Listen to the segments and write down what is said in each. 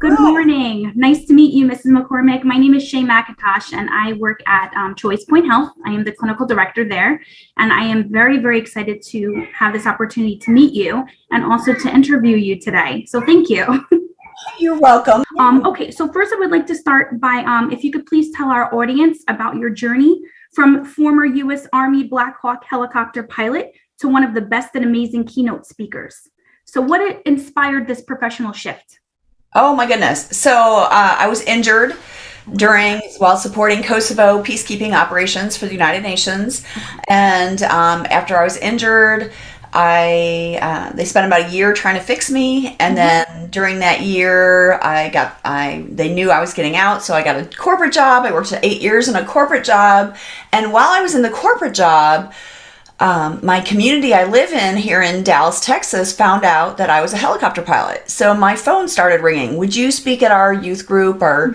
Good morning. Nice to meet you, Mrs. McCormick. My name is Shay McIntosh, and I work at ChoicePoint Health. I am the clinical director there, and I am very, very excited to have this opportunity to meet you and also to interview you today. So thank you. You're welcome. Okay, so first I would like to start by, if you could please tell our audience about your journey from former U.S. Army Black Hawk helicopter pilot to one of the best and amazing keynote speakers. So what inspired this professional shift? Oh my goodness. So I was injured while supporting Kosovo peacekeeping operations for the United Nations. And after I was injured, they spent about a year trying to fix me. And then during that year, they knew I was getting out. So I got a corporate job. I worked 8 years in a corporate job. And while I was in the corporate job, my community I live in here in Dallas, Texas, found out that I was a helicopter pilot. So my phone started ringing. Would you speak at our youth group or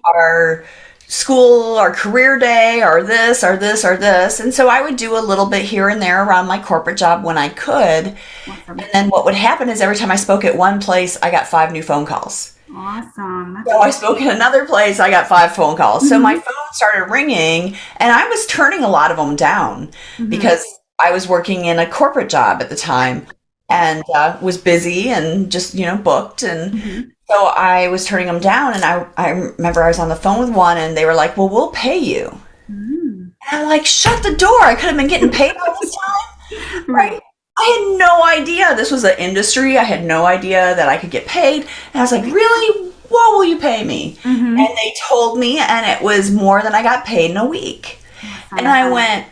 our school or career day or this or this or this? And so I would do a little bit here and there around my corporate job when I could. Awesome. And then what would happen is every time I spoke at one place, I got 5 new phone calls. Awesome. So I spoke at another place, I got 5 phone calls. So my phone started ringing, and I was turning a lot of them down because I was working in a corporate job at the time and was busy and just, booked. And so I was turning them down. And I remember I was on the phone with one and they were like, well, we'll pay you. And I'm like, shut the door. I could have been getting paid all this time. Right. I had no idea this was an industry. I had no idea that I could get paid. And I was like, really? What will you pay me? And they told me, and it was more than I got paid in a week. And I went,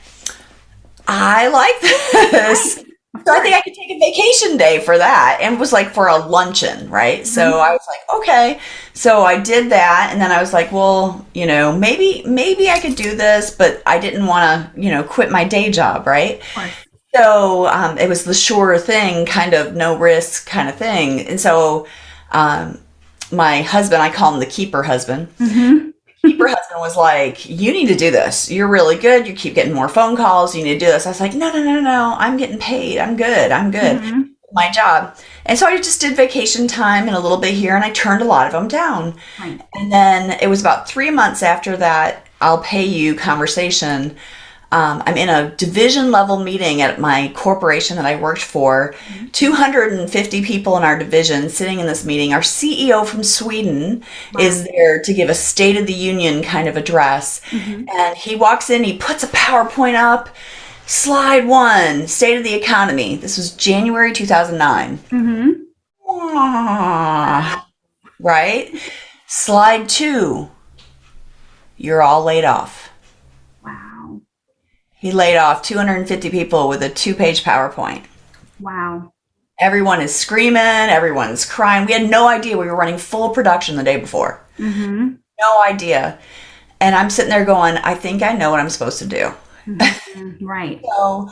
I like this. So I think I could take a vacation day for that. And it was like for a luncheon, right? So I was like, okay. So I did that. And then I was like, well, maybe I could do this, but I didn't want to, quit my day job, right? So it was the sure thing, kind of no risk kind of thing. And so my husband, I call him the keeper husband. Keeper husband was like, you need to do this. You're really good. You keep getting more phone calls. You need to do this. I was like, no. I'm getting paid. I'm good. My job. And so I just did vacation time and a little bit here, and I turned a lot of them down. Right. And then it was about 3 months after that I'll pay you conversation. I'm in a division level meeting at my corporation that I worked for. 250 people in our division sitting in this meeting. Our CEO from Sweden is there to give a State of the Union kind of address. And he walks in, he puts a PowerPoint up. Slide 1, State of the Economy. This was January 2009. Right? Slide 2, you're all laid off. He laid off 250 people with a 2-page PowerPoint. Wow. Everyone is screaming. Everyone's crying. We had no idea we were running full production the day before. No idea. And I'm sitting there going, I think I know what I'm supposed to do. Right. So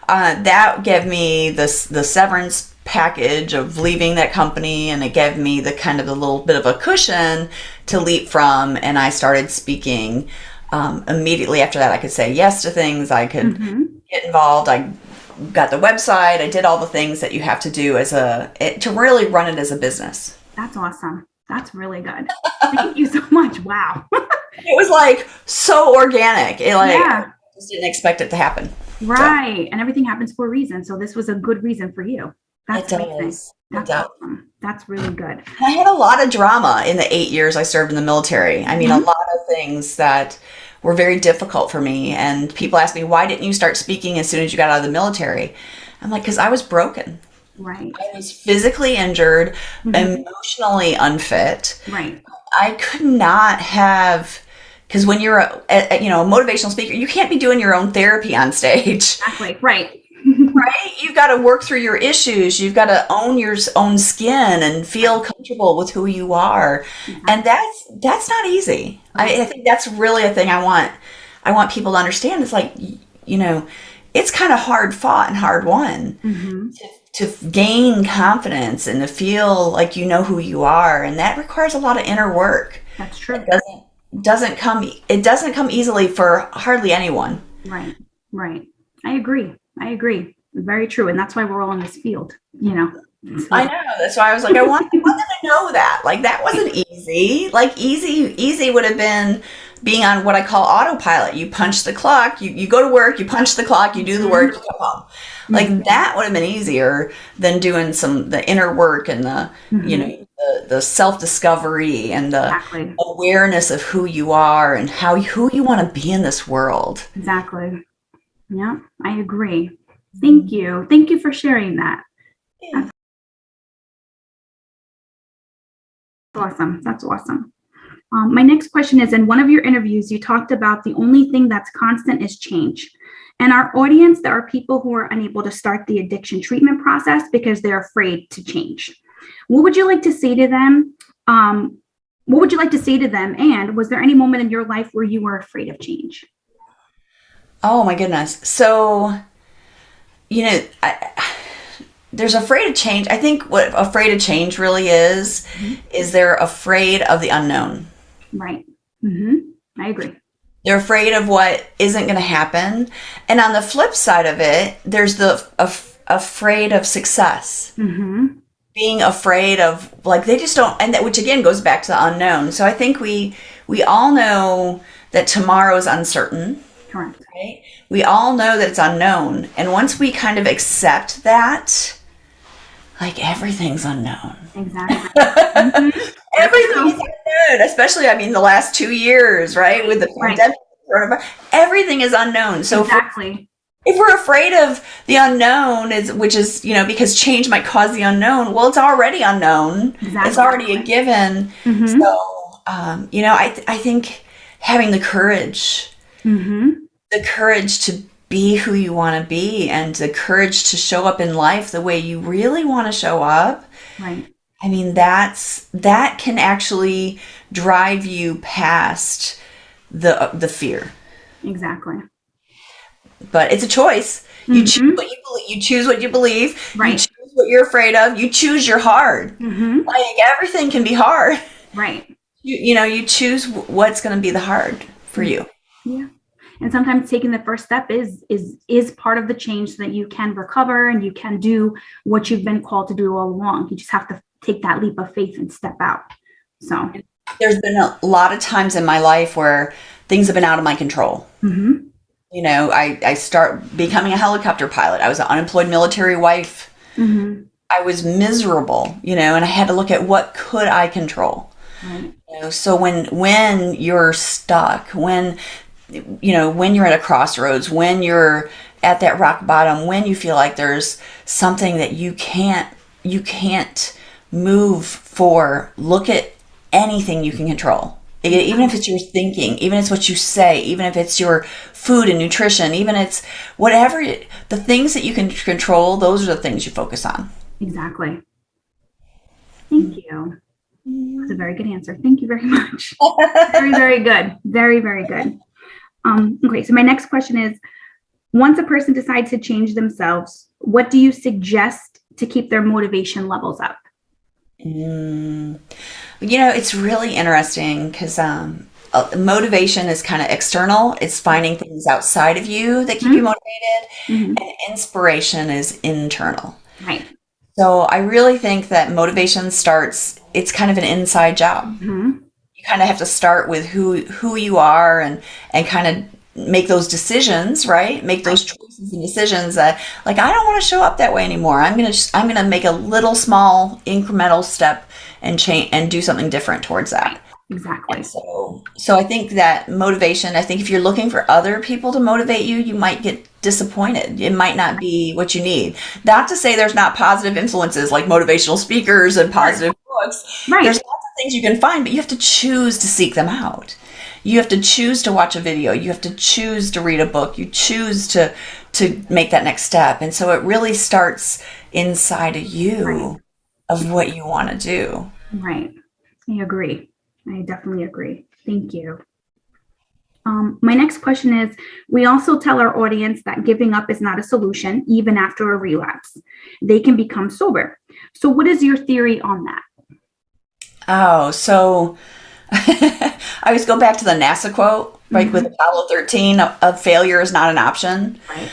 that gave me the severance package of leaving that company, and it gave me the kind of a little bit of a cushion to leap from, and I started speaking. Immediately after that, I could say yes to things. I could get involved. I got the website. I did all the things that you have to do to really run it as a business. That's awesome. That's really good. Thank you so much. Wow. It was like so organic. I just didn't expect it to happen. Right. And everything happens for a reason. So this was a good reason for you. That's amazing. That's awesome. That's really good. I had a lot of drama in the 8 years I served in the military. I mean, a lot of things that were very difficult for me. And people ask me, why didn't you start speaking as soon as you got out of the military? I'm like, because I was broken. Right. I was physically injured, emotionally unfit. Right. I could not have, because when you're a motivational speaker, you can't be doing your own therapy on stage. Exactly. Right. Right? You've got to work through your issues. You've got to own your own skin and feel comfortable with who you are. And that's not easy. I think that's really a thing I want people to understand. It's like, it's kind of hard fought and hard won to gain confidence and to feel like you know who you are. And that requires a lot of inner work. That's true. It doesn't come easily for hardly anyone. Right. I agree. Very true. And that's why we're all in this field, I know. That's why I was like, I want them to know that. Like, that wasn't easy. Like, easy would have been being on what I call autopilot. You punch the clock, you go to work, you punch the clock, you do the work, you come home. Like, that would have been easier than doing the inner work and the self-discovery and the Exactly. awareness of who you are and who you want to be in this world. Exactly. Yeah, I agree. Thank you. Thank you for sharing that. Yeah. Awesome. That's awesome. My next question is, in one of your interviews, you talked about the only thing that's constant is change. And our audience, there are people who are unable to start the addiction treatment process because they're afraid to change. What would you like to say to them? What would you like to say to them? And was there any moment in your life where you were afraid of change? Oh my goodness. So, there's afraid of change. I think what afraid of change really is they're afraid of the unknown. Right. I agree. They're afraid of what isn't going to happen. And on the flip side of it, there's the afraid of success. Being afraid of, like, they just don't, and that, which again goes back to the unknown. So I think we all know that tomorrow is uncertain. Correct. Right? We all know that it's unknown. And once we kind of accept that, like, everything's unknown. Exactly. Everything is unknown, especially, the last 2 years, right? With the pandemic, everything is unknown. So exactly. if we're afraid of the unknown, which is, because change might cause the unknown, well, it's already unknown. Exactly. It's already a given. So, I think having the courage to be who you want to be and the courage to show up in life the way you really want to show up. Right. That can actually drive you past the fear. Exactly. But it's a choice. You choose what you believe. You choose what you believe. Right. You choose what you're afraid of. You choose your hard. Like, everything can be hard. Right. You choose what's going to be the hard for you. Yeah. And sometimes taking the first step is part of the change so that you can recover and you can do what you've been called to do all along. You just have to take that leap of faith and step out. So there's been a lot of times in my life where things have been out of my control. I start becoming a helicopter pilot. I was an unemployed military wife. I was miserable, and I had to look at what could I control. Right. So when you're stuck, when you're at a crossroads, when you're at that rock bottom, when you feel like there's something that you can't move for, look at anything you can control. Even if it's your thinking, even if it's what you say, even if it's your food and nutrition, even if it's whatever, the things that you can control, those are the things you focus on. Exactly. Thank you. That's a very good answer. Thank you very much. Very, very good. Very, very good. Okay, so my next question is, once a person decides to change themselves, what do you suggest to keep their motivation levels up? It's really interesting because motivation is kind of external. It's finding things outside of you that keep you motivated, and inspiration is internal. Right. So I really think that motivation it's kind of an inside job. You kind of have to start with who you are and kind of make those decisions, right? Make those choices and decisions that, like, I don't want to show up that way anymore. I'm gonna make a little small incremental step and change and do something different towards that. Exactly. And so I think that motivation, I think if you're looking for other people to motivate you, you might get disappointed. It might not be what you need. Not to say there's not positive influences like motivational speakers and positive books. Right. There's lots of things you can find, but you have to choose to seek them out. You have to choose to watch a video. You have to choose to read a book. You choose to make that next step. And so it really starts inside of you of what you want to do. Right. I agree. I definitely agree. Thank you. My next question is, we also tell our audience that giving up is not a solution, even after a relapse. They can become sober. So what is your theory on that? Oh, so I always go back to the NASA quote, right, with Apollo 13, of failure is not an option. Right.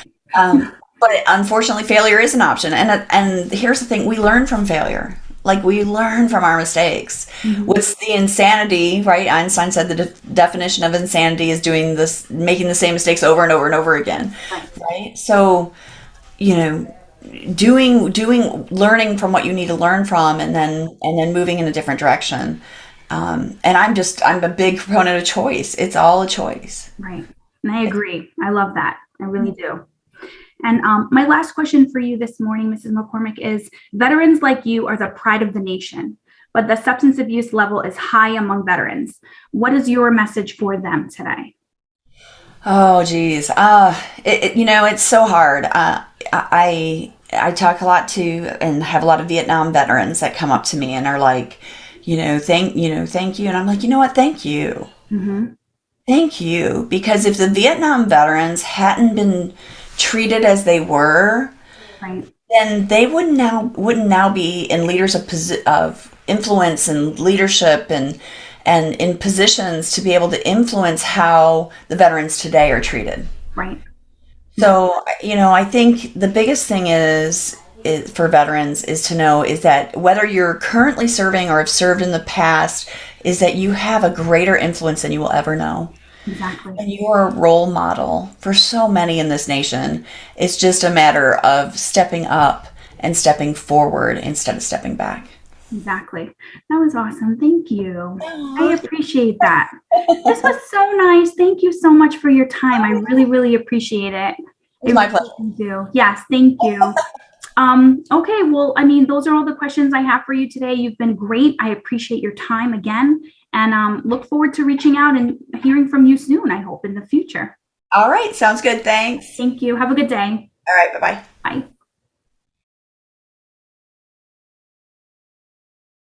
But unfortunately, failure is an option. And here's the thing: we learn from failure. Like we learn from our mistakes. What's the insanity, right? Einstein said the definition of insanity is doing this, making the same mistakes over and over and over again, right? So, you know, learning from what you need to learn from, and then moving in a different direction. And I'm a big proponent of choice. It's all a choice. Right. And I agree. I love that. I really do. And my last question for you this morning, Mrs. McCormick, is veterans like you are the pride of the nation, but the substance abuse level is high among veterans. What is your message for them today? Oh, geez. It's so hard. I talk a lot to and have a lot of Vietnam veterans that come up to me and are like, thank you. And I'm like, you know what? Thank you. Thank you. Because if the Vietnam veterans hadn't been treated as they were, Right. then they wouldn't now be in leaders of influence and leadership and in positions to be able to influence how the veterans today are treated. Right. So, I think the biggest thing is for veterans is to know is that whether you're currently serving or have served in the past, is that you have a greater influence than you will ever know. Exactly. And you are a role model for so many in this nation. It's just a matter of stepping up and stepping forward instead of stepping back. Exactly. That was awesome. Thank you. I appreciate that. This was so nice. Thank you so much for your time. I really, really appreciate it. It's my pleasure. Do. Yes, thank you. Okay, well, those are all the questions I have for you today. You've been great. I appreciate your time again, and look forward to reaching out and hearing from you soon, I hope, in the future. All right. Sounds good. Thanks. Thank you. Have a good day. All right. Bye-bye. Bye.